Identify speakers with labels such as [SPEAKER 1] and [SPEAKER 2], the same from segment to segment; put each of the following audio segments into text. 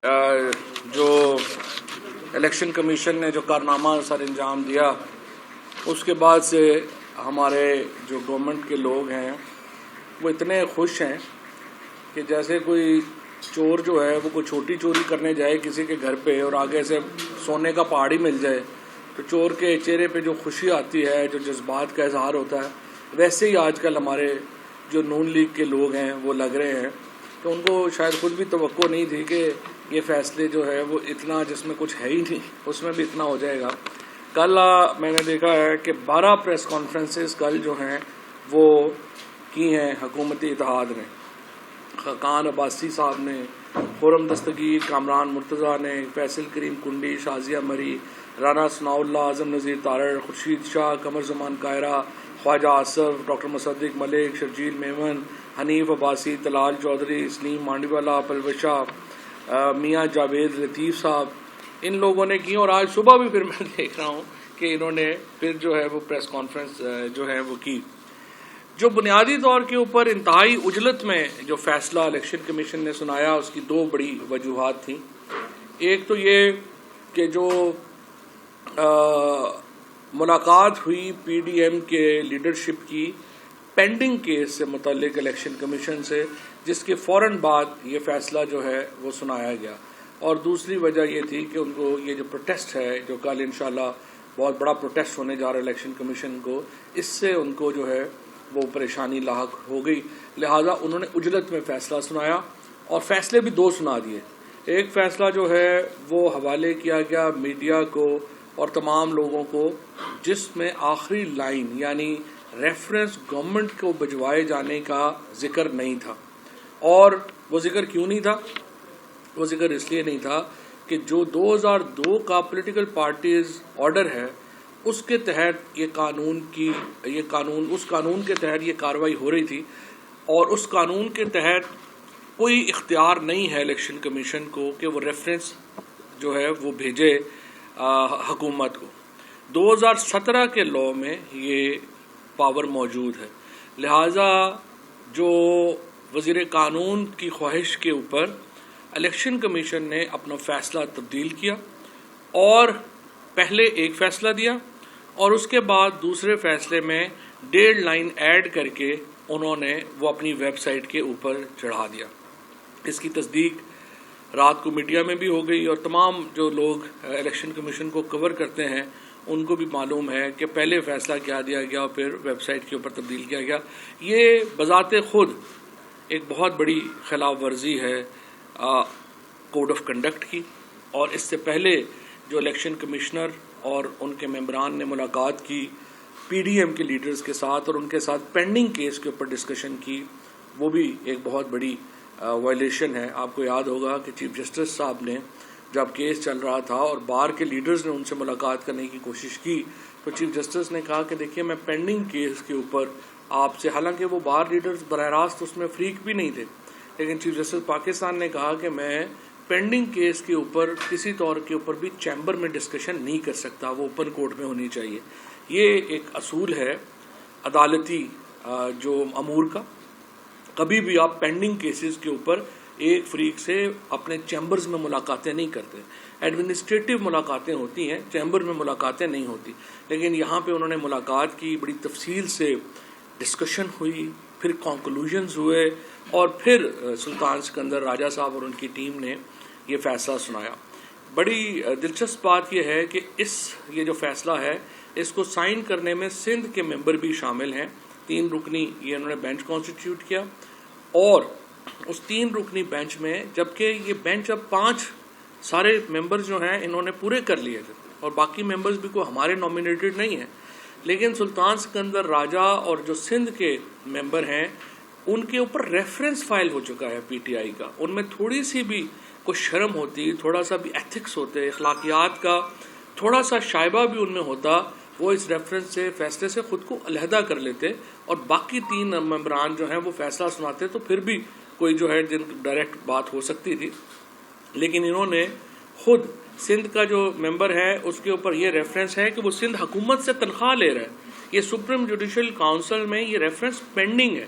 [SPEAKER 1] جو election commission نے جو کارنامہ سر انجام دیا اس کے بعد سے ہمارے جو گورنمنٹ کے لوگ ہیں وہ اتنے خوش ہیں کہ جیسے کوئی چور جو ہے وہ کوئی چھوٹی چوری کرنے جائے کسی کے گھر پہ اور آگے سے سونے کا پہاڑ ہی مل جائے تو چور کے چہرے پہ جو خوشی آتی ہے، جو جذبات کا اظہار ہوتا ہے، ویسے ہی آج کل ہمارے جو نون لیگ کے لوگ ہیں وہ لگ رہے ہیں کہ ان کو شاید خود بھی توقع نہیں تھی کہ یہ فیصلے جو ہے وہ اتنا، جس میں کچھ ہے ہی نہیں اس میں بھی اتنا ہو جائے گا۔ کل میں نے دیکھا ہے کہ 12 پریس کانفرنسز کل جو ہیں وہ کی ہیں حکومتی اتحاد نے، خاقان عباسی صاحب نے، خرم دستگیر، کامران مرتضیٰ نے، فیصل کریم کنڈی، شازیہ مری، رانا ثناء اللہ، اعظم نذیر تارڑ، خورشید شاہ، قمر زمان قاہرہ، خواجہ آصف، ڈاکٹر مصدق ملک، شرجیل میمن، حنیف عباسی، طلال چودھری، سلیم مانڈی والا، پلوش شاہ، میاں جاوید لطیف صاحب، ان لوگوں نے کی۔ اور آج صبح بھی پھر میں دیکھ رہا ہوں کہ انہوں نے پھر جو ہے وہ پریس کانفرنس جو ہے وہ کی، جو بنیادی طور کے اوپر انتہائی عجلت میں جو فیصلہ الیکشن کمیشن نے سنایا اس کی دو بڑی وجوہات تھیں۔ ایک تو یہ کہ جو ملاقات ہوئی پی ڈی ایم کے لیڈرشپ کی پینڈنگ کیس سے متعلق الیکشن کمیشن سے، جس کے فوراً بعد یہ فیصلہ جو ہے وہ سنایا گیا، اور دوسری وجہ یہ تھی کہ ان کو یہ جو پروٹیسٹ ہے جو کل انشاءاللہ بہت بڑا پروٹیسٹ ہونے جا رہا ہے الیکشن کمیشن کو، اس سے ان کو جو ہے وہ پریشانی لاحق ہو گئی، لہٰذا انہوں نے عجلت میں فیصلہ سنایا، اور فیصلے بھی دو سنا دیے۔ ایک فیصلہ جو ہے وہ حوالے کیا گیا میڈیا کو اور تمام لوگوں کو، جس میں آخری لائن یعنی ریفرنس گورنمنٹ کو بھجوائے جانے کا ذکر نہیں تھا۔ اور وہ ذکر کیوں نہیں تھا؟ وہ ذکر اس لیے نہیں تھا کہ جو 2002 کا پولیٹیکل پارٹیز آرڈر ہے اس کے تحت اس قانون کے تحت یہ کارروائی ہو رہی تھی، اور اس قانون کے تحت کوئی اختیار نہیں ہے الیکشن کمیشن کو کہ وہ ریفرنس جو ہے وہ بھیجے حکومت کو۔ 2017 کے لاء میں یہ پاور موجود ہے، لہٰذا جو وزیر قانون کی خواہش کے اوپر الیکشن کمیشن نے اپنا فیصلہ تبدیل کیا، اور پہلے ایک فیصلہ دیا اور اس کے بعد دوسرے فیصلے میں 1.5 لائن ایڈ کر کے انہوں نے وہ اپنی ویب سائٹ کے اوپر چڑھا دیا۔ اس کی تصدیق رات کو میڈیا میں بھی ہو گئی، اور تمام جو لوگ الیکشن کمیشن کو کور کرتے ہیں ان کو بھی معلوم ہے کہ پہلے فیصلہ کیا دیا گیا اور پھر ویب سائٹ کے اوپر تبدیل کیا گیا۔ یہ بذات خود ایک بہت بڑی خلاف ورزی ہے کوڈ آف کنڈکٹ کی، اور اس سے پہلے جو الیکشن کمشنر اور ان کے ممبران نے ملاقات کی پی ڈی ایم کے لیڈرز کے ساتھ اور ان کے ساتھ پینڈنگ کیس کے اوپر ڈسکشن کی، وہ بھی ایک بہت بڑی وائلیشن ہے۔ آپ کو یاد ہوگا کہ چیف جسٹس صاحب نے جب کیس چل رہا تھا اور بار کے لیڈرز نے ان سے ملاقات کرنے کی کوشش کی تو چیف جسٹس نے کہا کہ دیکھیے میں پینڈنگ کیس کے اوپر آپ سے، حالانکہ وہ بار لیڈرز براہ راست اس میں فریق بھی نہیں تھے، لیکن چیف جسٹس پاکستان نے کہا کہ میں پینڈنگ کیس کے اوپر کسی طور کے اوپر بھی چیمبر میں ڈسکشن نہیں کر سکتا، وہ اوپن کورٹ میں ہونی چاہیے۔ یہ ایک اصول ہے عدالتی جو امور کا، کبھی بھی آپ پینڈنگ کیسز کے اوپر ایک فریق سے اپنے چیمبرز میں ملاقاتیں نہیں کرتے۔ ایڈمنسٹریٹو ملاقاتیں ہوتی ہیں، چیمبر میں ملاقاتیں نہیں ہوتی، لیکن یہاں پہ انہوں نے ملاقات کی، بڑی تفصیل سے ڈسکشن ہوئی، پھر کنکلوژنز ہوئے، اور پھر سلطان سکندر راجہ صاحب اور ان کی ٹیم نے یہ فیصلہ سنایا۔ بڑی دلچسپ بات یہ ہے کہ یہ جو فیصلہ ہے اس کو سائن کرنے میں سندھ کے ممبر بھی شامل ہیں۔ 3 رکنی یہ انہوں نے بینچ کانسٹیٹیوٹ کیا، اور اس 3 رکنی بینچ میں، جبکہ یہ بینچ اب 5 سارے ممبرز جو ہیں انہوں نے پورے کر لیے تھے، اور باقی ممبرز بھی کوئی ہمارے نامینیٹڈ نہیں ہیں، لیکن سلطان سکندر راجہ اور جو سندھ کے ممبر ہیں ان کے اوپر ریفرنس فائل ہو چکا ہے پی ٹی آئی کا۔ ان میں تھوڑی سی بھی کوئی شرم ہوتی، تھوڑا سا بھی ایتھکس ہوتے، اخلاقیات کا تھوڑا سا شائبہ بھی ان میں ہوتا، وہ اس ریفرنس سے فیصلے سے خود کو علیحدہ کر لیتے، اور باقی 3 ممبران جو ہیں وہ فیصلہ سناتے تو پھر بھی کوئی جو ہے جن ڈائریکٹ بات ہو سکتی تھی، لیکن انہوں نے خود سندھ کا جو ممبر ہے اس کے اوپر یہ ریفرنس ہے کہ وہ سندھ حکومت سے تنخواہ لے رہا ہے، یہ سپریم جوڈیشل کاؤنسل میں یہ ریفرنس پینڈنگ ہے،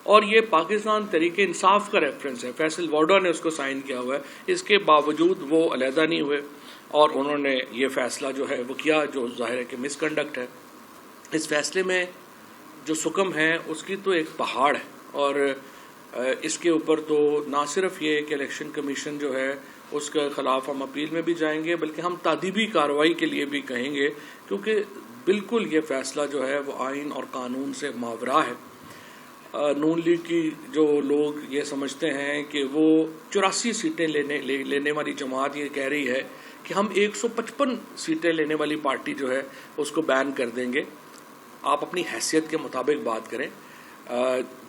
[SPEAKER 1] اور یہ پاکستان تحریک انصاف کا ریفرنس ہے، فیصل وارڈا نے اس کو سائن کیا ہوا ہے، اس کے باوجود وہ علیحدہ نہیں ہوئے اور انہوں نے یہ فیصلہ جو ہے وہ کیا، جو ظاہر ہے کہ مس کنڈکٹ ہے۔ اس فیصلے میں جو سکم ہے اس کی تو ایک پہاڑ ہے، اور اس کے اوپر تو نہ صرف یہ کہ الیکشن کمیشن جو ہے اس کے خلاف ہم اپیل میں بھی جائیں گے، بلکہ ہم تادیبی کارروائی کے لیے بھی کہیں گے، کیونکہ بالکل یہ فیصلہ جو ہے وہ آئین اور قانون سے ماورا ہے۔ نون لیگ کی جو لوگ یہ سمجھتے ہیں کہ وہ 84 سیٹیں لینے والی جماعت یہ کہہ رہی ہے کہ ہم 155 سیٹیں لینے والی پارٹی جو ہے اس کو بین کر دیں گے۔ آپ اپنی حیثیت کے مطابق بات کریں،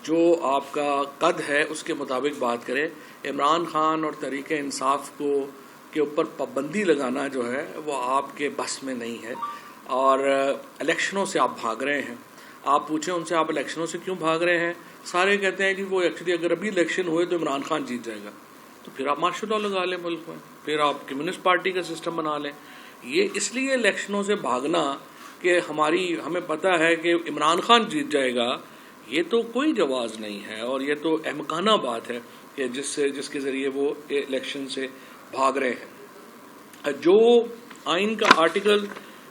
[SPEAKER 1] جو آپ کا قد ہے اس کے مطابق بات کریں۔ عمران خان اور تحریک انصاف کو کے اوپر پابندی لگانا جو ہے وہ آپ کے بس میں نہیں ہے، اور الیکشنوں سے آپ بھاگ رہے ہیں۔ آپ پوچھیں ان سے آپ الیکشنوں سے کیوں بھاگ رہے ہیں، سارے کہتے ہیں کہ وہ ایکچولی اگر ابھی الیکشن ہوئے تو عمران خان جیت جائے گا، تو پھر آپ مارشل لاء لگا لیں ملک میں، پھر آپ کمیونسٹ پارٹی کا سسٹم بنا لیں۔ یہ اس لیے الیکشنوں سے بھاگنا کہ ہمیں پتہ ہے کہ عمران خان جیت جائے گا، یہ تو کوئی جواز نہیں ہے، اور یہ تو احمقانہ بات ہے کہ جس کے ذریعے وہ الیکشن سے بھاگ رہے ہیں۔ جو آئین کا آرٹیکل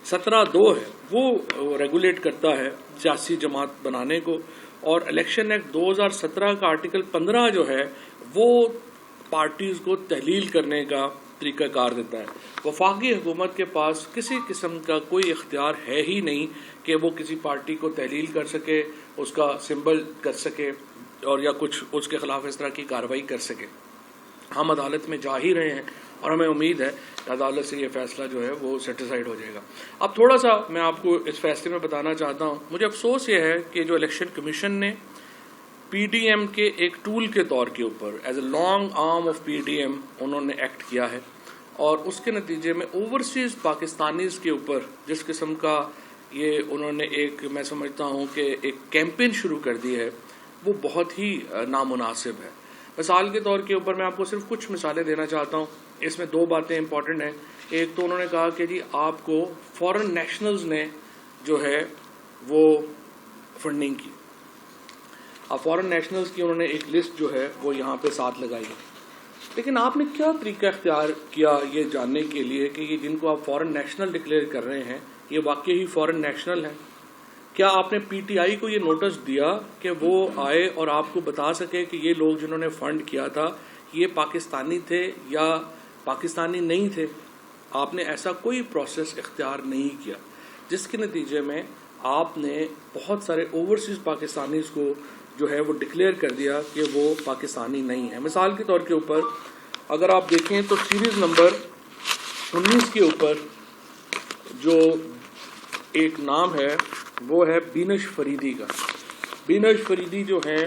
[SPEAKER 1] 17(2) ہے وہ ریگولیٹ کرتا ہے سیاسی جماعت بنانے کو، اور الیکشن ایکٹ 2017 کا آرٹیکل 15 جو ہے وہ پارٹیز کو تحلیل کرنے کا طریقہ کار دیتا ہے۔ وفاقی حکومت کے پاس کسی قسم کا کوئی اختیار ہے ہی نہیں کہ وہ کسی پارٹی کو تحلیل کر سکے، اس کا سمبل کر سکے، اور یا کچھ اس کے خلاف اس طرح کی کارروائی کر سکے۔ ہم عدالت میں جا ہی رہے ہیں اور ہمیں امید ہے کہ عدالت سے یہ فیصلہ جو ہے وہ سیٹسفائیڈ ہو جائے گا۔ اب تھوڑا سا میں آپ کو اس فیصلے میں بتانا چاہتا ہوں، مجھے افسوس یہ ہے کہ جو الیکشن کمیشن نے پی ڈی ایم کے ایک ٹول کے طور کے اوپر as a long arm of P D M انہوں نے ایکٹ کیا ہے، اور اس کے نتیجے میں اوورسیز پاکستانیز کے اوپر جس قسم کا یہ انہوں نے ایک میں سمجھتا ہوں کہ ایک کیمپین شروع کر دی ہے، وہ بہت ہی نامناسب ہے۔ مثال کے طور کے اوپر میں آپ کو صرف کچھ مثالیں دینا چاہتا ہوں، اس میں 2 باتیں امپورٹنٹ ہیں۔ ایک تو انہوں نے کہا کہ جی آپ کو فورن نیشنلز نے جو ہے وہ فنڈنگ کی، اب فورن نیشنلز کی انہوں نے ایک لسٹ جو ہے وہ یہاں پہ ساتھ لگائی ہے، لیکن آپ نے کیا طریقہ اختیار کیا یہ جاننے کے لیے کہ یہ جن کو آپ فورن نیشنل ڈکلیئر کر رہے ہیں یہ واقعی ہی فورن نیشنل ہیں؟ کیا آپ نے پی ٹی آئی کو یہ نوٹس دیا کہ وہ آئے اور آپ کو بتا سکے کہ یہ لوگ جنہوں نے فنڈ کیا تھا یہ پاکستانی تھے یا پاکستانی نہیں تھے؟ آپ نے ایسا کوئی پروسیس اختیار نہیں کیا، جس کے نتیجے میں آپ نے بہت سارے اوورسیز پاکستانیز کو جو ہے وہ ڈکلیئر کر دیا کہ وہ پاکستانی نہیں ہیں۔ مثال کے طور کے اوپر اگر آپ دیکھیں تو سیریز نمبر 19 کے اوپر جو ایک نام ہے وہ ہے بینش فریدی کا۔ بینش فریدی جو ہیں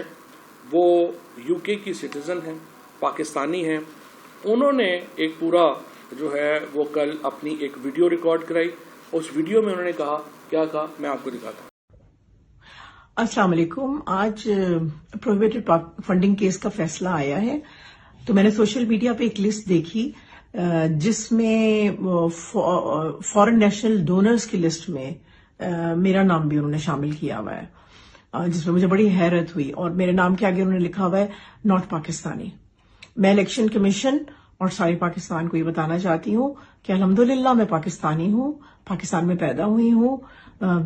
[SPEAKER 1] وہ یو کے کی سٹیزن ہیں، پاکستانی ہیں۔ انہوں نے ایک پورا جو ہے وہ کل اپنی ایک ویڈیو ریکارڈ کرائی، اس ویڈیو میں انہوں نے کیا کہا میں آپ کو دکھاتا ہوں۔
[SPEAKER 2] السلام علیکم۔ آج پروہیبٹڈ فنڈنگ کیس کا فیصلہ آیا ہے، تو میں نے سوشل میڈیا پہ ایک لسٹ دیکھی جس میں فورن نیشنل ڈونرز کی لسٹ میں میرا نام بھی انہوں نے شامل کیا ہوا ہے، جس میں مجھے بڑی حیرت ہوئی، اور میرے نام کے آگے انہوں نے لکھا ہوا ہے ناٹ پاکستانی۔ میں الیکشن کمیشن اور سارے پاکستان کو یہ بتانا چاہتی ہوں کہ الحمدللہ میں پاکستانی ہوں، پاکستان میں پیدا ہوئی ہوں،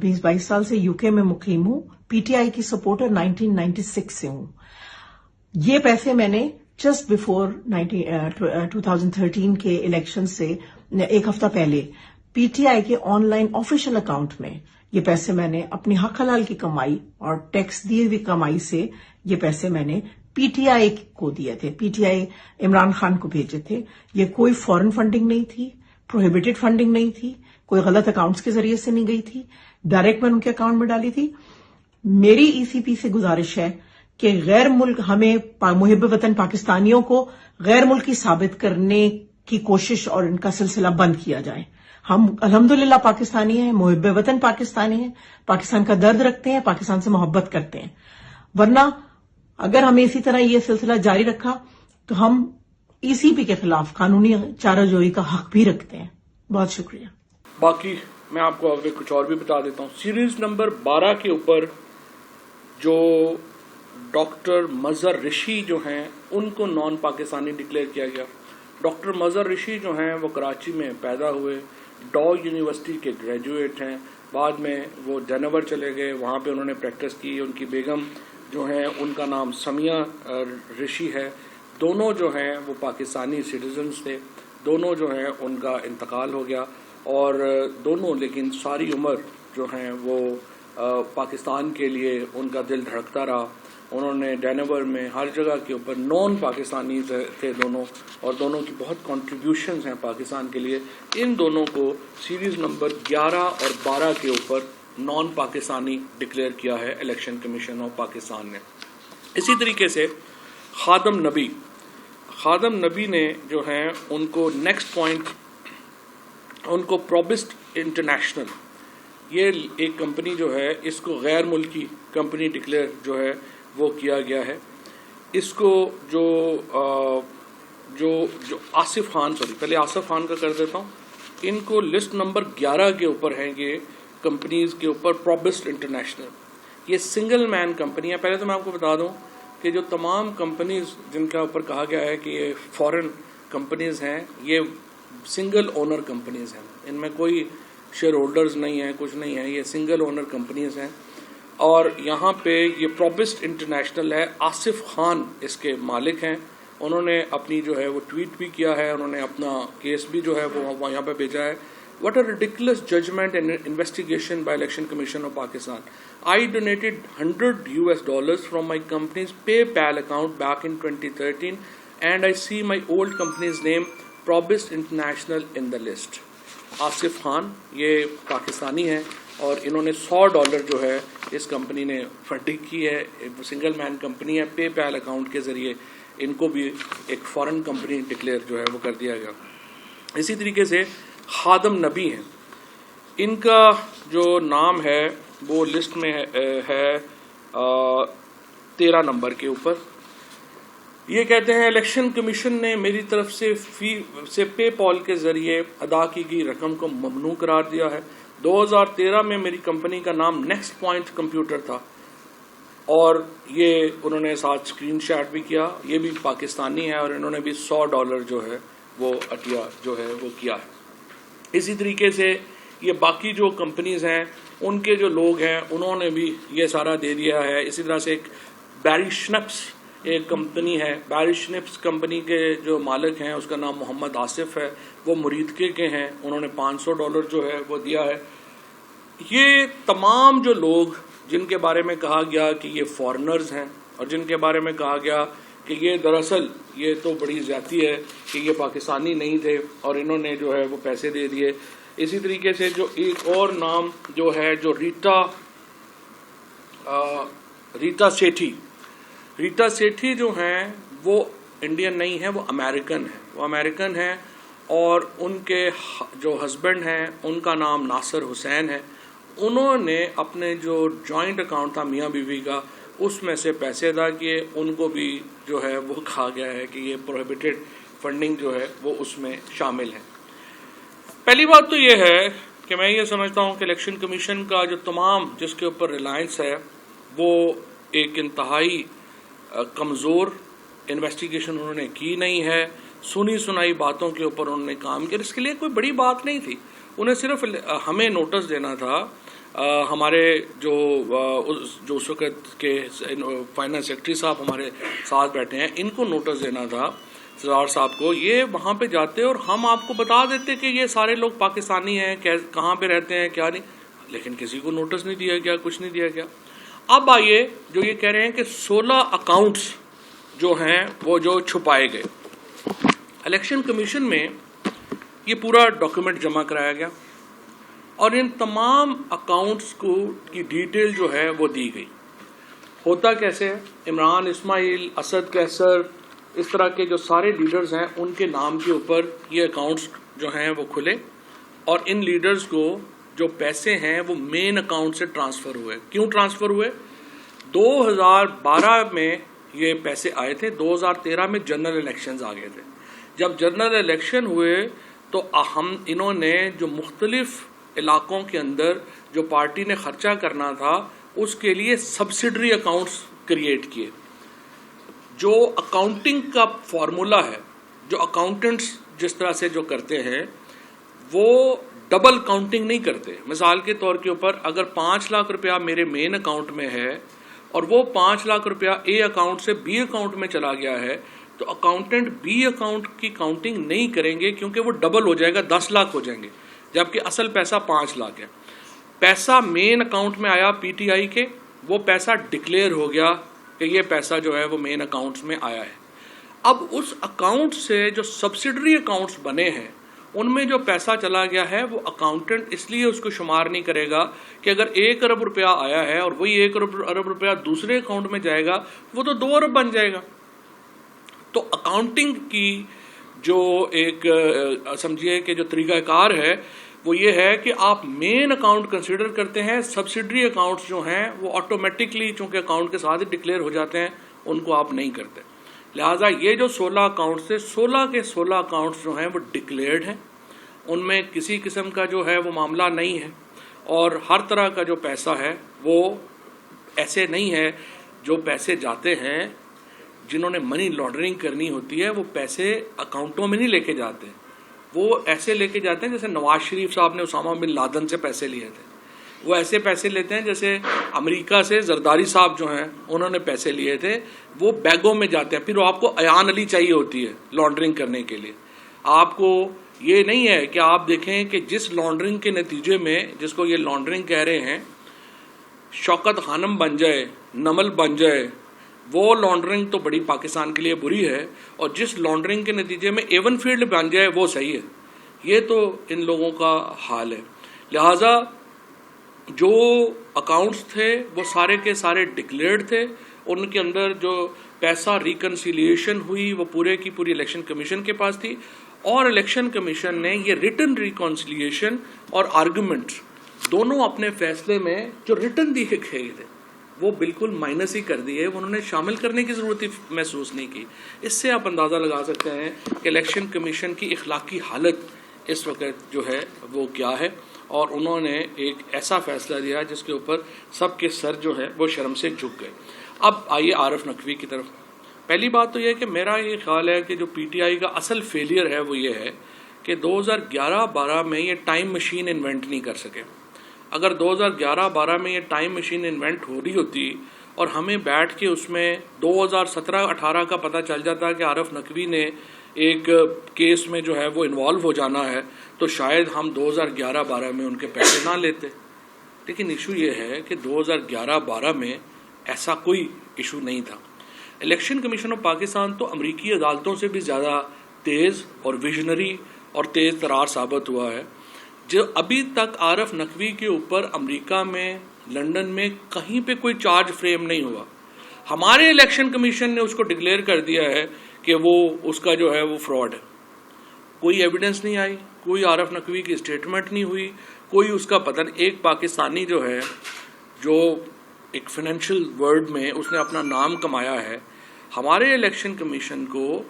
[SPEAKER 2] 20-22 سال سے یو کے میں مقیم ہوں، پی ٹی آئی کی سپورٹر 1996 سے ہوں۔ یہ پیسے میں نے جسٹ بفور 2013 کے الیکشن سے ایک ہفتہ پہلے پی ٹی آئی کے آن لائن آفیشیل اکاؤنٹ میں یہ پیسے میں نے اپنی حق حلال کی کمائی اور ٹیکس دیے ہوئی کمائی سے یہ پیسے میں نے پی ٹی آئی کو دیے تھے، P T I Imran Khan کو بھیجے تھے۔ یہ کوئی فورن فنڈنگ نہیں تھی، پروہیبٹڈ فنڈنگ نہیں تھی، کوئی غلط اکاؤنٹس کے ذریعے سے نہیں گئی تھی، ڈائریکٹ میں ان کے اکاؤنٹ میں ڈالی تھی۔ میری ای سی پی سے گزارش ہے کہ غیر ملک ہمیں محب وطن پاکستانیوں کو غیر ملکی ثابت کرنے کی کوشش اور ان کا سلسلہ بند کیا جائے۔ ہم الحمدللہ پاکستانی ہیں، محب وطن پاکستانی ہیں، پاکستان کا درد رکھتے ہیں، پاکستان سے محبت کرتے ہیں، ورنہ اگر ہمیں اسی طرح یہ سلسلہ جاری رکھا تو ہم ای سی پی کے خلاف قانونی چارہ جوئی کا حق بھی رکھتے ہیں۔ بہت شکریہ۔
[SPEAKER 1] باقی میں آپ کو آگے کچھ اور بھی بتا دیتا ہوں۔ سیریز نمبر 12 کے اوپر جو ڈاکٹر مظہر رشی جو ہیں ان کو نان پاکستانی ڈکلیئر کیا گیا. ڈاکٹر مظہر رشی جو ہیں وہ کراچی میں پیدا ہوئے, ڈاؤ یونیورسٹی کے گریجویٹ ہیں, بعد میں وہ ڈینور چلے گئے, وہاں پہ انہوں نے پریکٹس کی. ان کی بیگم جو ہیں ان کا نام سمیہ رشی ہے. دونوں جو ہیں وہ پاکستانی سٹیزنز تھے. دونوں جو ہیں ان کا انتقال ہو گیا, اور دونوں لیکن ساری عمر جو ہیں وہ پاکستان کے لیے ان کا دل دھڑکتا رہا. انہوں نے ڈینور میں ہر جگہ کے اوپر نان پاکستانی تھے دونوں, اور دونوں کی بہت کنٹریبیوشنز ہیں پاکستان کے لیے. ان دونوں کو سیریز نمبر 11 اور 12 کے اوپر نان پاکستانی ڈکلیئر کیا ہے الیکشن کمیشن آف پاکستان نے. اسی طریقے سے خادم نبی نے جو ہیں ان کو نیکسٹ پوائنٹ, ان کو پروبسٹ انٹرنیشنل, یہ ایک کمپنی جو ہے اس کو غیر ملکی کمپنی ڈکلیئر جو ہے وہ کیا گیا ہے. اس کو جو آصف خان, پہلے آصف خان کا کر دیتا ہوں. ان کو لسٹ نمبر 11 کے اوپر ہیں یہ کمپنیز کے اوپر پروبسٹ انٹرنیشنل. یہ سنگل مین کمپنی ہے. پہلے تو میں آپ کو بتا دوں کہ جو تمام کمپنیز جن کا اوپر کہا گیا ہے کہ یہ فورن کمپنیز ہیں, یہ سنگل اونر کمپنیز ہیں. ان میں کوئی شیئر ہولڈرز نہیں ہیں, کچھ نہیں ہے, یہ سنگل اونر کمپنیز ہیں. اور یہاں پہ یہ پروبسٹ انٹرنیشنل ہے, آصف خان اس کے مالک ہیں. انہوں نے اپنی جو ہے وہ ٹویٹ بھی کیا ہے, انہوں نے اپنا کیس بھی جو ہے وہ یہاں پہ بھیجا ہے. What a ridiculous judgment and investigation by Election Commission of Pakistan. I donated $100 from my company's PayPal account back in 2013 and I see my old company's name Probist International in the list. Asif Khan یہ پاکستانی ہیں اور انہوں نے $100 جو ہے اس company نے funding کی ہے. سنگل مین کمپنی ہے, پے پیل اکاؤنٹ کے ذریعے ان کو بھی ایک فارن کمپنی ڈکلیئر جو ہے وہ کر دیا گیا. اسی طریقے سے خادم نبی ہیں, ان کا جو نام ہے وہ لسٹ میں ہے 13 نمبر کے اوپر. یہ کہتے ہیں الیکشن کمیشن نے میری طرف سے پے پال کے ذریعے ادا کی گئی رقم کو ممنوع قرار دیا ہے. 2013 میں میری کمپنی کا نام نیکسٹ پوائنٹ کمپیوٹر تھا, اور یہ انہوں نے ساتھ اسکرین شاٹ بھی کیا. یہ بھی پاکستانی ہے اور انہوں نے بھی $100 جو ہے وہ عطیہ جو ہے وہ کیا ہے. اسی طریقے سے یہ باقی جو کمپنیز ہیں ان کے جو لوگ ہیں انہوں نے بھی یہ سارا دے دیا ہے. اسی طرح سے ایک بیری شنپس ایک کمپنی ہے, بیری شنپس کمپنی کے جو مالک ہیں اس کا نام محمد آصف ہے, وہ مریدکے کے ہیں, انہوں نے $500 جو ہے وہ دیا ہے. یہ تمام جو لوگ جن کے بارے میں کہا گیا کہ یہ فارنرز ہیں اور جن کے بارے میں کہا گیا کہ یہ دراصل یہ تو بڑی زیادتی ہے کہ یہ پاکستانی نہیں تھے اور انہوں نے جو ہے وہ پیسے دے دیے. اسی طریقے سے جو ایک اور نام جو ہے جو ریٹا سیٹھی جو ہیں وہ انڈین نہیں ہیں, وہ امریکن ہیں, اور ان کے جو ہسبینڈ ہیں ان کا نام ناصر حسین ہے. انہوں نے اپنے جو جوائنٹ اکاؤنٹ تھا میاں بیوی کا اس میں سے پیسے ادا کیے. ان کو بھی جو ہے وہ کہا گیا ہے کہ یہ پروہیبٹڈ فنڈنگ جو ہے وہ اس میں شامل ہے. پہلی بات تو یہ ہے کہ میں یہ سمجھتا ہوں کہ الیکشن کمیشن کا جو تمام جس کے اوپر ریلائنس ہے وہ ایک انتہائی کمزور انویسٹیگیشن انہوں نے کی نہیں ہے. سنی سنائی باتوں کے اوپر انہوں نے کام کیا. اس کے لیے کوئی بڑی بات نہیں تھی, انہیں صرف ہمیں نوٹس دینا تھا. ہمارے جو اس وقت کے فائنانس سیکرٹری صاحب ہمارے ساتھ بیٹھے ہیں, ان کو نوٹس دینا تھا سردار صاحب کو. یہ وہاں پہ جاتے اور ہم آپ کو بتا دیتے کہ یہ سارے لوگ پاکستانی ہیں, کہاں پہ رہتے ہیں کیا نہیں, لیکن کسی کو نوٹس نہیں دیا گیا, کچھ نہیں دیا گیا. اب آئیے جو یہ کہہ رہے ہیں کہ 16 اکاؤنٹس جو ہیں وہ جو چھپائے گئے. الیکشن کمیشن میں یہ پورا ڈاکیومنٹ جمع کرایا گیا اور ان تمام اکاؤنٹس کو کی ڈیٹیل جو ہے وہ دی گئی. ہوتا کیسے ہے, عمران اسماعیل, اسد کیسر, اس طرح کے جو سارے لیڈرز ہیں ان کے نام کے اوپر یہ اکاؤنٹس جو ہیں وہ کھلے, اور ان لیڈرز کو جو پیسے ہیں وہ مین اکاؤنٹ سے ٹرانسفر ہوئے. کیوں ٹرانسفر ہوئے؟ 2012 میں یہ پیسے آئے تھے, 2013 میں جنرل الیکشنز آ گئے تھے. جب جنرل الیکشن ہوئے تو انہوں نے جو مختلف علاقوں کے اندر جو پارٹی نے خرچہ کرنا تھا اس کے لیے سبسڈری اکاؤنٹس کریٹ کیے. جو اکاؤنٹنگ کا فارمولا ہے، جو اکاؤنٹنٹس جس طرح سے جو کرتے ہیں، وہ ڈبل کاؤنٹنگ نہیں کرتے. مثال کے طور کے اوپر اگر 5 لاکھ روپیہ میرے مین اکاؤنٹ میں ہے اور وہ 5 لاکھ روپیہ اے اکاؤنٹ سے بی اکاؤنٹ میں چلا گیا ہے، تو اکاؤنٹنٹ بی اکاؤنٹ کی کاؤنٹنگ نہیں کریں گے، کیونکہ وہ ڈبل ہو جائے گا، 10 لاکھ ہو جائیں گے، جبکہ اصل پیسہ 5 لاکھ ہے. پیسہ مین اکاؤنٹ میں آیا پی ٹی آئی کے، وہ پیسہ ڈکلیئر ہو گیا کہ یہ پیسہ جو ہے وہ مین اکاؤنٹس میں آیا ہے. اب اس اکاؤنٹ سے جو سبسڈری اکاؤنٹس بنے ہیں ان میں جو پیسہ چلا گیا ہے وہ اکاؤنٹنٹ اس لیے اس کو شمار نہیں کرے گا کہ اگر 1 ارب روپیہ آیا ہے اور وہی 1 ارب روپیہ دوسرے اکاؤنٹ میں جائے گا وہ تو 2 ارب بن جائے گا. تو اکاؤنٹنگ کی جو ایک سمجھیے کہ جو طریقہ کار ہے وہ یہ ہے کہ آپ مین اکاؤنٹ کنسیڈر کرتے ہیں، سبسڈری اکاؤنٹس جو ہیں وہ آٹومیٹکلی چونکہ اکاؤنٹ کے ساتھ ہی ڈکلیئر ہو جاتے ہیں ان کو آپ نہیں کرتے. لہٰذا یہ جو 16 اکاؤنٹس تھے، 16 کے 16 اکاؤنٹس جو ہیں وہ ڈکلیئرڈ ہیں، ان میں کسی قسم کا جو ہے وہ معاملہ نہیں ہے، اور ہر طرح کا جو پیسہ ہے وہ ایسے نہیں ہے. جو پیسے جاتے ہیں جنہوں نے منی لانڈرنگ کرنی ہوتی ہے وہ پیسے اکاؤنٹوں میں نہیں لے کے جاتے، وہ ایسے لے کے جاتے ہیں جیسے نواز شریف صاحب نے اسامہ بن لادن سے پیسے لیے تھے. وہ ایسے پیسے لیتے ہیں جیسے امریکہ سے زرداری صاحب جو ہیں انہوں نے پیسے لیے تھے، وہ بیگوں میں جاتے ہیں. پھر آپ کو ایان علی چاہیے ہوتی ہے لانڈرنگ کرنے کے لیے. آپ کو یہ نہیں ہے کہ آپ دیکھیں کہ جس لانڈرنگ کے نتیجے میں، جس کو یہ لانڈرنگ کہہ رہے ہیں، شوکت خانم بن جائے، نمل بن جائے، وہ لانڈرنگ تو بڑی پاکستان کے لیے بری ہے، اور جس لانڈرنگ کے نتیجے میں ایون فیلڈ بن جائے وہ صحیح ہے. یہ تو ان لوگوں کا حال ہے. لہٰذا جو اکاؤنٹس تھے وہ سارے کے سارے ڈکلیئرڈ تھے، ان کے اندر جو پیسہ ریکنسیلیشن ہوئی وہ پورے کی پوری الیکشن کمیشن کے پاس تھی، اور الیکشن کمیشن نے یہ ریٹن ریکنسیلیشن اور آرگومنٹ دونوں اپنے فیصلے میں جو ریٹن دیے گئے تھے وہ بالکل مائنس ہی کر دیے، انہوں نے شامل کرنے کی ضرورت ہی محسوس نہیں کی. اس سے آپ اندازہ لگا سکتے ہیں کہ الیکشن کمیشن کی اخلاقی حالت اس وقت جو ہے وہ کیا ہے، اور انہوں نے ایک ایسا فیصلہ لیا جس کے اوپر سب کے سر جو ہے وہ شرم سے جھک گئے. اب آئیے عارف نقوی کی طرف. پہلی بات تو یہ ہے کہ میرا یہ خیال ہے کہ جو پی ٹی آئی کا اصل فیلئر ہے وہ یہ ہے کہ 2011-12 میں یہ ٹائم مشین انوینٹ نہیں کر سکے. اگر 2011-12 میں یہ ٹائم مشین انوینٹ ہو رہی ہوتی اور ہمیں بیٹھ کے اس میں 2017-18 کا پتہ چل جاتا کہ عارف نقوی نے ایک کیس میں جو ہے وہ انوالو ہو جانا ہے، تو شاید ہم 2011-12 میں ان کے پیسے نہ لیتے. لیکن ایشو یہ ہے کہ 2011-12 میں ایسا کوئی ایشو نہیں تھا. الیکشن کمیشن آف پاکستان تو امریکی عدالتوں سے بھی زیادہ تیز اور ویژنری اور تیز ترار ثابت ہوا ہے. جو ابھی تک عارف نقوی کے اوپر امریکہ میں، لندن میں کہیں پہ کوئی چارج فریم نہیں ہوا. ہمارے الیکشن کمیشن نے اس کو ڈکلیئر کر دیا ہے کہ وہ اس کا جو ہے وہ فراڈ ہے. کوئی ایویڈنس نہیں آئی، کوئی عارف نقوی کی اسٹیٹمنٹ نہیں ہوئی، کوئی اس کا پتہ نہیں. ایک پاکستانی جو ہے جو ایک فائنینشیل ورلڈ میں اس نے اپنا نام کمایا ہے، ہمارے الیکشن کمیشن کو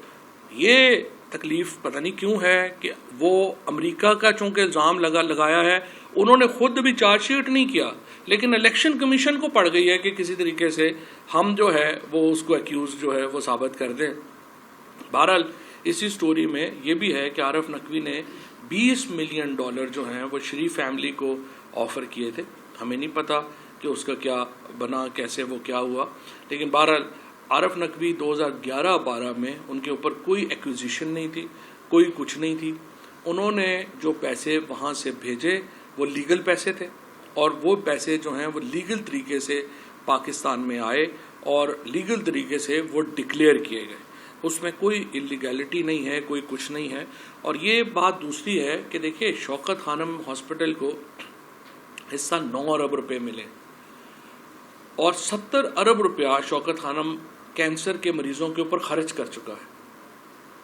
[SPEAKER 1] یہ تکلیف پتہ نہیں کیوں ہے کہ وہ امریکہ کا چونکہ الزام لگایا ہے، انہوں نے خود بھی چارج شیٹ نہیں کیا، لیکن الیکشن کمیشن کو پڑ گئی ہے کہ کسی طریقے سے ہم جو ہے وہ اس کو ایکیوز جو ہے وہ ثابت کر دیں. بہرحال اسی سٹوری میں یہ بھی ہے کہ عارف نقوی نے $20 ملین جو ہیں وہ شریف فیملی کو آفر کیے تھے. ہمیں نہیں پتا کہ اس کا کیا بنا، کیسے وہ کیا ہوا، لیکن بہرحال عارف نقوی 2011-12 میں ان کے اوپر کوئی ایکوزیشن نہیں تھی، کوئی کچھ نہیں تھی. انہوں نے جو پیسے وہاں سے بھیجے وہ لیگل پیسے تھے، اور وہ پیسے جو ہیں وہ لیگل طریقے سے پاکستان میں آئے اور لیگل طریقے سے وہ ڈکلیئر کیے گئے. اس میں کوئی انلیگیلٹی نہیں ہے، کوئی کچھ نہیں ہے. اور یہ بات دوسری ہے کہ دیکھیے شوکت خانم ہاسپٹل کو حصہ 9 ارب روپے ملے، اور 70 ارب روپیہ شوکت خانم کینسر کے مریضوں کے اوپر خرچ کر چکا ہے.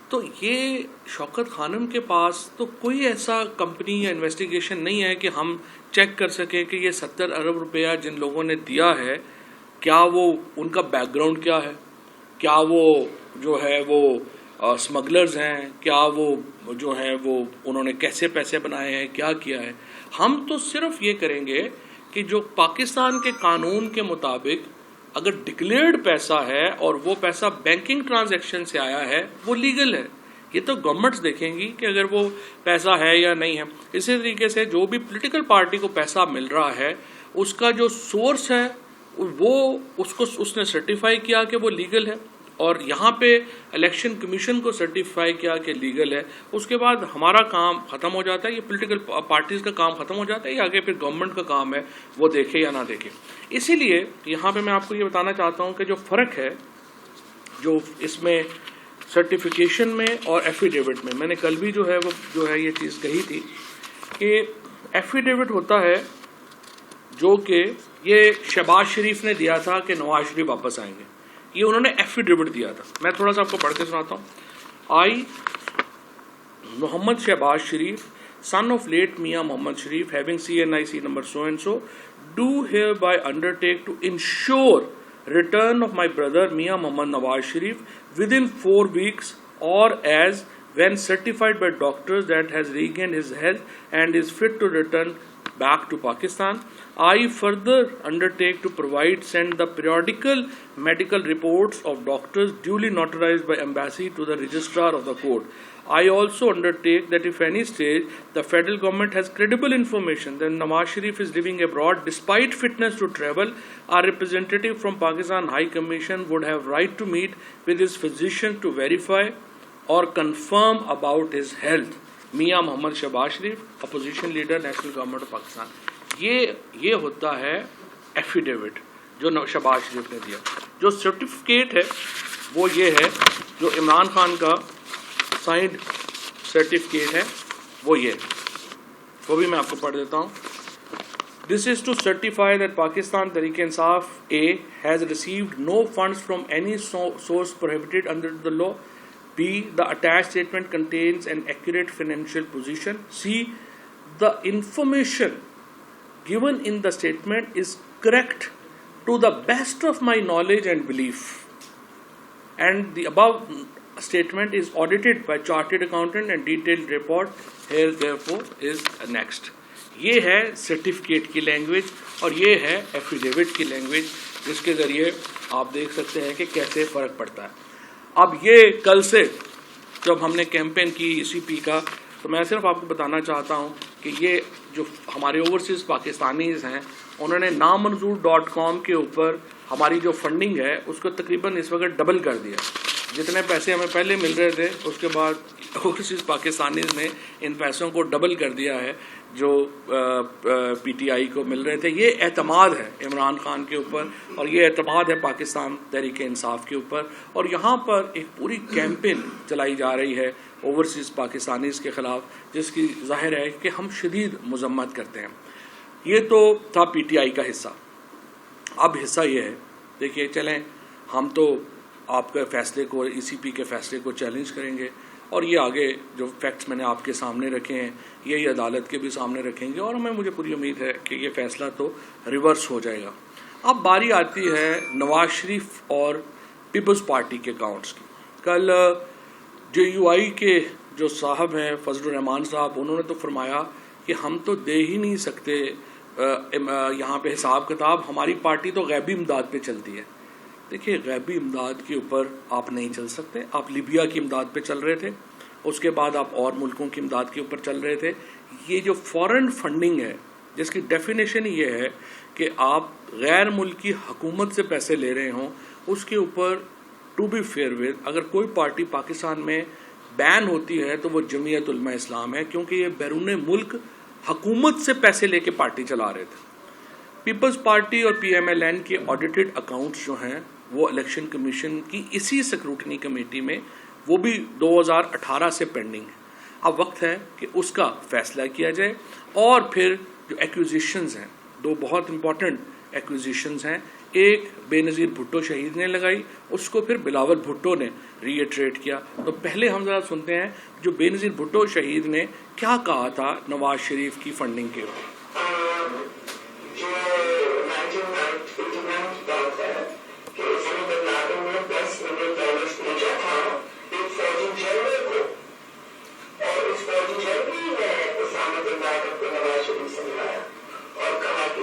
[SPEAKER 1] تو یہ شوکت خانم کے پاس تو کوئی ایسا کمپنی یا انویسٹیگیشن نہیں ہے کہ ہم چیک کر سکیں کہ یہ 70 ارب روپیہ جن لوگوں نے دیا ہے کیا وہ ان کا بیک گراؤنڈ کیا ہے، کیا وہ جو ہے وہ اسمگلرز ہیں، کیا وہ جو ہے وہ انہوں نے کیسے پیسے بنائے ہیں، کیا کیا ہے. ہم تو صرف یہ کریں گے کہ جو پاکستان کے قانون کے مطابق اگر ڈکلیئرڈ پیسہ ہے اور وہ پیسہ بینکنگ ٹرانزیکشن سے آیا ہے وہ لیگل ہے. یہ تو گورنمنٹس دیکھیں گی کہ اگر وہ پیسہ ہے یا نہیں ہے. اسی طریقے سے جو بھی پولیٹیکل پارٹی کو پیسہ مل رہا ہے اس کا جو سورس ہے وہ اس نے سرٹیفائی کیا کہ وہ لیگل ہے, اور یہاں پہ الیکشن کمیشن کو سرٹیفائی کیا کہ لیگل ہے. اس کے بعد ہمارا کام ختم ہو جاتا ہے, یہ پولیٹیکل پارٹیز کا کام ختم ہو جاتا ہے, یہ آگے پھر گورنمنٹ کا کام ہے وہ دیکھے یا نہ دیکھے. اسی لیے یہاں پہ میں آپ کو یہ بتانا چاہتا ہوں کہ جو فرق ہے جو اس میں سرٹیفیکیشن میں اور ایفیڈیوٹ میں نے کل بھی جو ہے یہ چیز کہی تھی کہ ایفیڈیوٹ ہوتا ہے جو کہ یہ شہباز شریف نے دیا تھا کہ نواز شریف واپس آئیں گے, یہ انہوں نے ایفیڈیوٹ دیا تھا. میں تھوڑا سا آپ کو پڑھ کے سناتا ہوں. آئی محمد شہباز شریف son of late Mia Mohammad Sharif having CNIC number so and so do hereby undertake to ensure return of my brother Mia Mohammad Nawaz Sharif within 4 weeks or as when certified by doctors that has regained his health and is fit to return back to Pakistan. I further undertake to send the periodical medical reports of doctors duly notarized by embassy to the registrar of the court. I also undertake that if any stage the federal government has credible information that Nawaz Sharif is living abroad despite fitness to travel, our representative from Pakistan High Commission would have right to meet with his physician to verify or confirm about his health. Mian Muhammad Shahbaz Sharif, opposition leader, national government of Pakistan. یہ ہوتا ہے affidavit جو شہباز شریف نے دیا. جو certificate ہے وہ یہ ہے جو عمران خان کا سائنڈ سرٹیفکیٹ ہے وہ وہ بھی میں آپ کو پڑھ دیتا ہوں. This is to certify that Pakistan Tehreek-e-Insaf A has received no funds from any source prohibited under the law. B. The attached statement contains an accurate financial position. C. The information given in the statement is correct to the best of my knowledge and belief. And the above statement is audited by chartered accountant and detailed report here therefore is next. یہ ہے certificate کی language اور یہ ہے affidavit کی language, جس کے ذریعے آپ دیکھ سکتے ہیں کہ کیسے فرق پڑتا ہے. اب یہ کل سے جب ہم نے کیمپین کی سی پی کا, تو میں صرف آپ کو بتانا چاہتا ہوں کہ یہ جو ہمارے اوورسیز پاکستانیز ہیں انہوں نے نامنظور.com کے اوپر ہماری جو فنڈنگ ہے اس کو تقریباً اس وقت ڈبل کر دیا. جتنے پیسے ہمیں پہلے مل رہے تھے اس کے بعد اوورسیز پاکستانیز نے ان پیسوں کو ڈبل کر دیا ہے جو پی ٹی آئی کو مل رہے تھے. یہ اعتماد ہے عمران خان کے اوپر اور یہ اعتماد ہے پاکستان تحریک انصاف کے اوپر. اور یہاں پر ایک پوری کیمپین چلائی جا رہی ہے اوورسیز پاکستانیز کے خلاف, جس کی ظاہر ہے کہ ہم شدید مذمت کرتے ہیں. یہ تو تھا پی ٹی آئی کا حصہ. اب حصہ یہ ہے, دیکھیے چلیں ہم تو آپ کے فیصلے کو, ای سی پی کے فیصلے کو چیلنج کریں گے اور یہ آگے جو فیکٹس میں نے آپ کے سامنے رکھے ہیں یہی عدالت کے بھی سامنے رکھیں گے, اور مجھے پوری امید ہے کہ یہ فیصلہ تو ریورس ہو جائے گا. اب باری آتی ہے نواز شریف اور پیپلز پارٹی کے اکاؤنٹس کی. کل جے یو آئی کے جو صاحب ہیں فضل الرحمان صاحب, انہوں نے تو فرمایا کہ ہم تو دے ہی نہیں سکتے یہاں پہ حساب کتاب, ہماری پارٹی تو غیبی امداد پہ چلتی ہے. دیکھیے غیبی امداد کے اوپر آپ نہیں چل سکتے. آپ لیبیا کی امداد پہ چل رہے تھے, اس کے بعد آپ اور ملکوں کی امداد کے اوپر چل رہے تھے. یہ جو فورن فنڈنگ ہے جس کی ڈیفینیشن یہ ہے کہ آپ غیر ملکی حکومت سے پیسے لے رہے ہوں, اس کے اوپر ٹو بی فیئر ود اگر کوئی پارٹی پاکستان میں بین ہوتی ہے تو وہ جمعیت علماء اسلام ہے, کیونکہ یہ بیرون ملک حکومت سے پیسے لے کے پارٹی چلا رہے تھے. پیپلز پارٹی اور پی ایم ایل این کے آڈیٹڈ اکاؤنٹس جو ہیں وہ الیکشن کمیشن کی اسی سکروٹنی کمیٹی میں وہ بھی 2018 سے پینڈنگ ہے. اب وقت ہے کہ اس کا فیصلہ کیا جائے. اور پھر جو ایکوزیشنز ہیں, دو بہت امپورٹنٹ ایکوزیشنز ہیں. ایک بے نظیر بھٹو شہید نے لگائی, اس کو پھر بلاول بھٹو نے ری ایٹریٹ کیا. تو پہلے ہم ذرا سنتے ہیں جو بے نظیر بھٹو شہید نے کیا کہا تھا نواز شریف کی فنڈنگ کے اوپر.
[SPEAKER 3] اور کہا کہ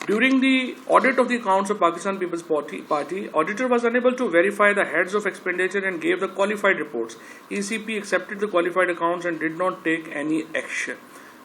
[SPEAKER 1] During the audit of the accounts of Pakistan People's Party, auditor was unable to verify the heads of expenditure and gave the qualified reports. ECP accepted the qualified accounts and did not take any action.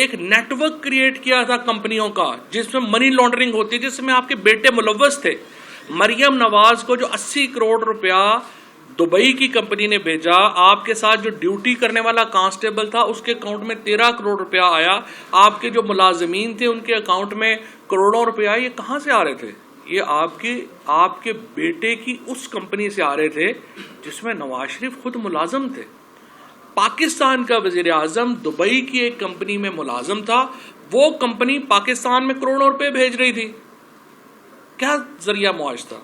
[SPEAKER 1] ایک net work create کیا تھا کمپنیوں کا جس میں money laundering ہوتی ہے، جس میں آپ کے بیٹے ملوث تھے. مریم نواز کو جو 80 کروڑ روپیہ دبئی کی کمپنی نے بھیجا، آپ کے ساتھ جو ڈیوٹی کرنے والا کانسٹیبل تھا اس کے اکاؤنٹ میں 13 کروڑ روپیہ آیا، آپ کے جو ملازمین تھے ان کے اکاؤنٹ میں کروڑوں روپیہ آئے. یہ کہاں سے آ رہے تھے؟ یہ آپ کے بیٹے کی اس کمپنی سے آ رہے تھے جس میں نواز شریف خود ملازم تھے. پاکستان کا وزیر اعظم دبئی کی ایک کمپنی میں ملازم تھا، وہ کمپنی پاکستان میں کروڑوں روپے بھیج رہی تھی. کیا ذریعہ معاش تھا؟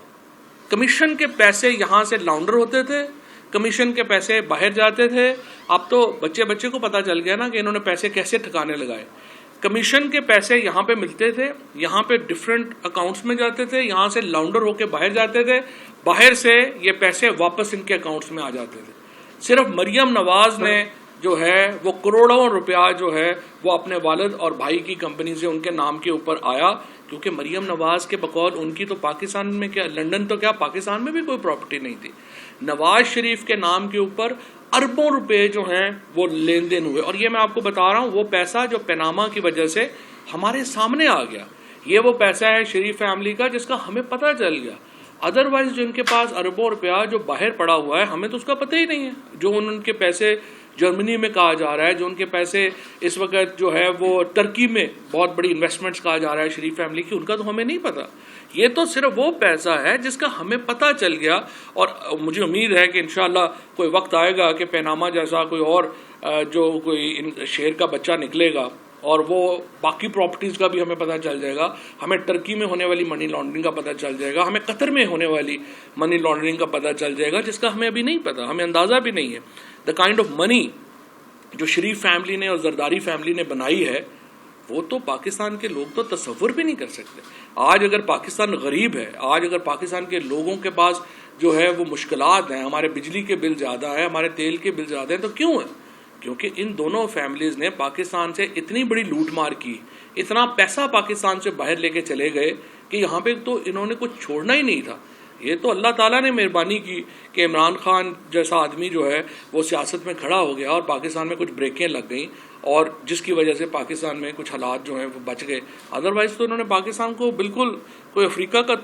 [SPEAKER 1] کمیشن کے پیسے یہاں سے لانڈر ہوتے تھے، کمیشن کے پیسے باہر جاتے تھے. اب تو بچے کو پتا چل گیا نا کہ انہوں نے پیسے کیسے ٹھکانے لگائے. کمیشن کے پیسے یہاں پہ ملتے تھے، یہاں پہ ڈفرینٹ اکاؤنٹس میں جاتے تھے، یہاں سے لانڈر ہو کے باہر جاتے تھے، باہر سے یہ پیسے واپس ان کے اکاؤنٹس میں آ جاتے تھے. صرف مریم نواز نے جو ہے وہ کروڑوں روپیہ جو ہے وہ اپنے والد اور بھائی کی کمپنی سے ان کے نام کے اوپر آیا، کیونکہ مریم نواز کے بقول ان کی تو پاکستان میں کیا، لندن تو کیا، پاکستان میں بھی کوئی پراپرٹی نہیں تھی. نواز شریف کے نام کے اوپر اربوں روپے جو ہیں وہ لین دین ہوئے. اور یہ میں آپ کو بتا رہا ہوں وہ پیسہ جو پیناما کی وجہ سے ہمارے سامنے آ گیا، یہ وہ پیسہ ہے شریف فیملی کا جس کا ہمیں پتہ چل گیا. ادروائز جو ان کے پاس اربوں روپیہ جو باہر پڑا ہوا ہے ہمیں تو اس کا پتہ ہی نہیں ہے. جو ان کے پیسے جرمنی میں کہا جا رہا ہے، جو ان کے پیسے اس وقت جو ہے وہ ٹرکی میں بہت بڑی انویسٹمنٹس کہا جا رہا ہے شریف فیملی کی، ان کا تو ہمیں نہیں پتا. یہ تو صرف وہ پیسہ ہے جس کا ہمیں پتہ چل گیا. اور مجھے امید ہے کہ انشاءاللہ کوئی وقت آئے گا کہ پیناما جیسا کوئی اور جو کوئی شیر کا بچہ نکلے گا اور وہ باقی پراپرٹیز کا بھی ہمیں پتہ چل جائے گا. ہمیں ٹرکی میں ہونے والی منی لانڈرنگ کا پتہ چل جائے گا، ہمیں قطر میں ہونے والی منی لانڈرنگ کا پتہ چل جائے گا جس کا ہمیں ابھی نہیں پتہ، ہمیں اندازہ بھی نہیں ہے. دا کائنڈ آف منی جو شریف فیملی نے اور زرداری فیملی نے بنائی ہے وہ تو پاکستان کے لوگ تو تصور بھی نہیں کر سکتے. آج اگر پاکستان غریب ہے، آج اگر پاکستان کے لوگوں کے پاس جو ہے وہ مشکلات ہیں، ہمارے بجلی کے بل زیادہ ہیں، ہمارے تیل کے بل زیادہ ہیں، تو کیوں ہیں؟ کیونکہ ان دونوں فیملیز نے پاکستان سے اتنی بڑی لوٹ مار کی، اتنا پیسہ پاکستان سے باہر لے کے چلے گئے کہ یہاں پہ تو انہوں نے کچھ چھوڑنا ہی نہیں تھا. یہ تو اللہ تعالیٰ نے مہربانی کی کہ عمران خان جیسا آدمی جو ہے وہ سیاست میں کھڑا ہو گیا اور پاکستان میں کچھ بریکیں لگ گئیں اور جس کی وجہ سے پاکستان میں کچھ حالات جو ہیں وہ بچ گئے. ادروائز تو انہوں نے پاکستان کو بالکل کوئی افریقہ کا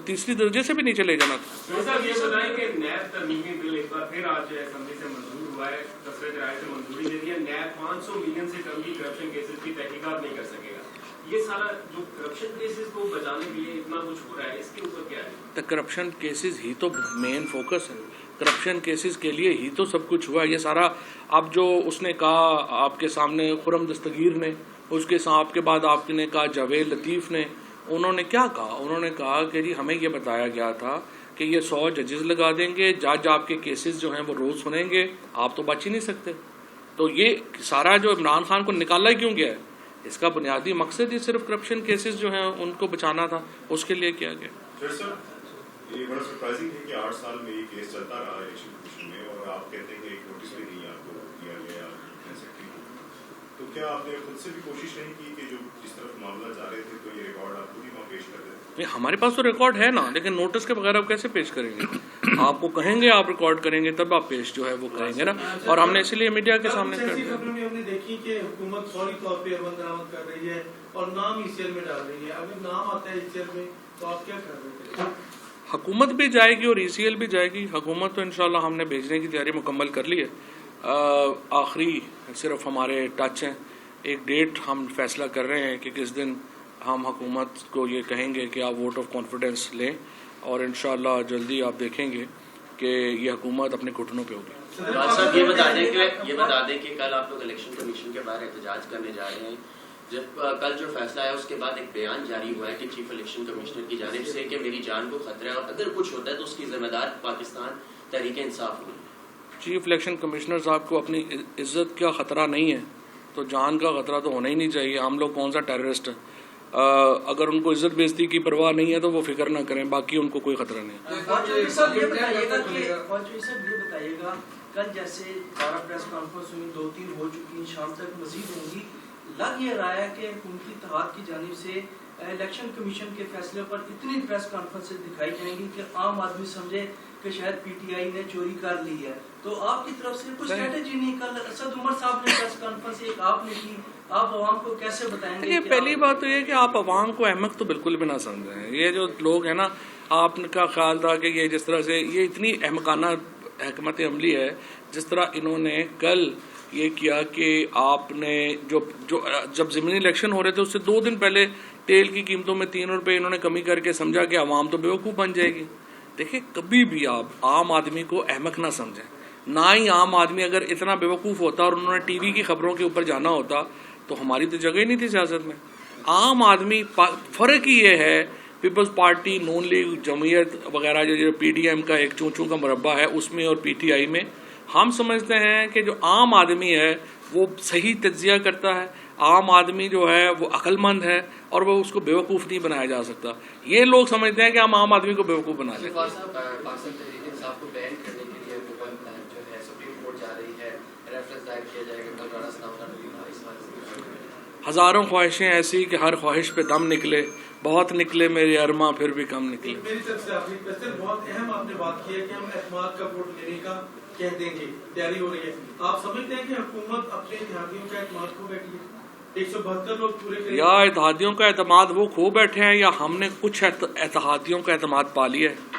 [SPEAKER 1] تیسری درجے سے بھی نیچے لے جانا تھا.
[SPEAKER 4] صاحب یہ بتائیں کہ نیب ترمیمی بل ایک بار پھر آج اسمبلی سے منظور ہوا ہے، کثرت رائے سے منظوری دے دی ہے. نیب 500 ملین سے کم کی کرپشن کیسز کی تحقیقات نہیں کر سکے گا. یہ سارا جو کرپشن کیسز کو بچانے کے لیے اتنا کچھ ہو رہا ہے، اس کے اوپر کیا ہے؟
[SPEAKER 1] کرپشن کیسز ہی تو مین فوکس ہے، کرپشن کیسز کے لیے ہی تو سب کچھ ہوا. یہ سارا اب جو اس نے کہا آپ کے سامنے خرم دستگیر نے، اس کے آپ کے بعد آپ نے کہا جاوید لطیف نے، انہوں نے کیا کہا؟ انہوں نے کہا کہ جی ہمیں یہ بتایا گیا تھا کہ یہ 100 ججز لگا دیں گے، جج آپ کے کیسز جو ہیں وہ روز سنیں گے، آپ تو بچ ہی نہیں سکتے. تو یہ سارا جو عمران خان کو نکالا کیوں گیا ہے؟ اس کا بنیادی مقصد ہی صرف کرپشن کیسز جو ہیں ان کو بچانا تھا، اس کے لیے کیا گیا.
[SPEAKER 5] سر یہ بڑا سرپرائزنگ ہے کہ 8 سال میں یہ کیس چلتا رہا الیکشن کمیشن میں اور آپ کہتے ہیں کہ ایک نوٹس بھی نہیں آپ کو دیا گیا سیکٹری کو. تو کیا آپ نے خود سے بھی کوشش نہیں کی کہ جو جس طرف معاملہ جا رہے تھے تو یہ ریکارڈ آپ خود ہی وہاں پیش کر دیتے؟
[SPEAKER 1] ہمارے پاس تو ریکارڈ ہے نا، لیکن نوٹس کے بغیر آپ کیسے پیش کریں گے؟ آپ کو کہیں گے آپ ریکارڈ کریں گے تب آپ پیش جو ہے وہ کریں گے نا. اور ہم نے اسی لیے میڈیا کے سامنے کر دیا.
[SPEAKER 6] ہم نے دیکھی کہ حکومت فوری طور پہ اربن درآمد کر رہی ہے اور نام ای سی ایل میں ڈال رہی ہے. اگر نام آتا ہے ای سی ایل میں تو آپ کیا کر رہے تھے؟
[SPEAKER 1] حکومت بھی جائے گی اور ای سی ایل بھی جائے گی. حکومت تو انشاءاللہ ہم نے بھیجنے کی تیاری مکمل کر لی ہے. آخری صرف ہمارے ٹچ ہیں، ایک ڈیٹ ہم فیصلہ کر رہے ہیں کہ کس دن ہم حکومت کو یہ کہیں گے کہ آپ ووٹ آف کانفیڈنس لیں اور انشاءاللہ جلدی آپ دیکھیں گے کہ یہ حکومت اپنے گھٹنوں پہ ہوگی.
[SPEAKER 7] صاحب یہ بتا دیں کہ کل آپ لوگ الیکشن کمیشن کے باہر احتجاج کرنے جا رہے ہیں. جب کل جو فیصلہ ہے اس کے بعد ایک بیان جاری ہوا ہے کہ چیف الیکشن کمشنر کی جانب سے کہ میری جان کو خطرہ ہے اور اگر کچھ ہوتا ہے تو اس کی ذمہ دار پاکستان تحریک انصاف ہوگی.
[SPEAKER 1] چیف الیکشن کمشنر صاحب کو اپنی عزت کا خطرہ نہیں ہے تو جان کا خطرہ تو ہونا ہی نہیں چاہیے. ہم لوگ کون سا ٹیررسٹ ہیں؟ اگر ان کو عزت بےزتی کی پرواہ نہیں ہے تو وہ فکر نہ کریں، باقی ان کو کوئی خطرہ نہیں ہے.
[SPEAKER 8] یہ بتائیے گا کل جیسے 12 پریس کانفرنس ہوئی، 2-3 ہو چکی، شام تک مزید ہوں گی. لگ یہ رہا ہے کہ حکومتی اتحاد کی جانب سے الیکشن کمیشن کے فیصلے پر اتنی پریس کانفرنس دکھائی جائیں گی کہ عام آدمی سمجھے کہ شاید پی ٹی آئی نے چوری کر لی ہے، تو آپ کی طرف سے کوئی اسٹریٹجی نہیں؟ کل اسد عمر صاحب نے پریس کانفرنس ایک آپ نے کی، آپ عوام کو کیسے بتائیں گے؟
[SPEAKER 1] یہ پہلی بات تو یہ کہ آپ عوام کو احمق تو بالکل بھی نہ سمجھیں. یہ جو لوگ ہیں نا، آپ کا خیال تھا کہ یہ جس طرح سے یہ اتنی احمقانہ حکمت عملی ہے، جس طرح انہوں نے کل یہ کیا کہ آپ نے جب ضمنی الیکشن ہو رہے تھے اس سے 2 دن پہلے تیل کی قیمتوں میں 3 روپے انہوں نے کمی کر کے سمجھا کہ عوام تو بیوقوف بن جائے گی. دیکھیں کبھی بھی آپ عام آدمی کو احمق نہ سمجھیں. نہ ہی عام آدمی اگر اتنا بیوقوف ہوتا اور انہوں نے ٹی وی کی خبروں کے اوپر جانا ہوتا تو ہماری تو جگہ ہی نہیں تھی سیاست میں. عام آدمی فرق ہی یہ ہے پیپلز پارٹی، نون لیگ، جمعیت وغیرہ جو پی ڈی ایم کا ایک چونچوں کا مربع ہے اس میں اور پی ٹی آئی میں، ہم سمجھتے ہیں کہ جو عام آدمی ہے وہ صحیح تجزیہ کرتا ہے. عام آدمی جو ہے وہ عقل مند ہے اور وہ اس کو بیوقوف نہیں بنایا جا سکتا. یہ لوگ سمجھتے ہیں کہ ہم عام آدمی کو بیوقوف بنا لیں.
[SPEAKER 7] پاکستان تحریک انصاف کو بین کرنے کے لیے جو ہے سپریم کورٹ جا رہی ہے، ریفرنس دائر کیا جائے گا. کل رانا ثناء اللہ نے اس بات
[SPEAKER 1] ہزاروں خواہشیں ایسی کہ ہر خواہش پہ دم نکلے، بہت نکلے میرے ارماں پھر بھی کم نکلے.
[SPEAKER 6] میری طرف سے آخری کوشچن، بہت اہم آپ نے بات کی ہے کہ ہم اعتماد کا ووٹ لینے کا کہہ دیں گے، تیاری ہو رہی ہے. آپ سمجھتے ہیں کہ حکومت اپنے اتحادیوں کا اعتماد کھو بیٹھی ہے؟ 172 لوگ پورے کریں،
[SPEAKER 1] یا اتحادیوں کا اعتماد وہ کھو بیٹھے ہیں یا ہم نے کچھ اتحادیوں کا اعتماد پا لیا ہے.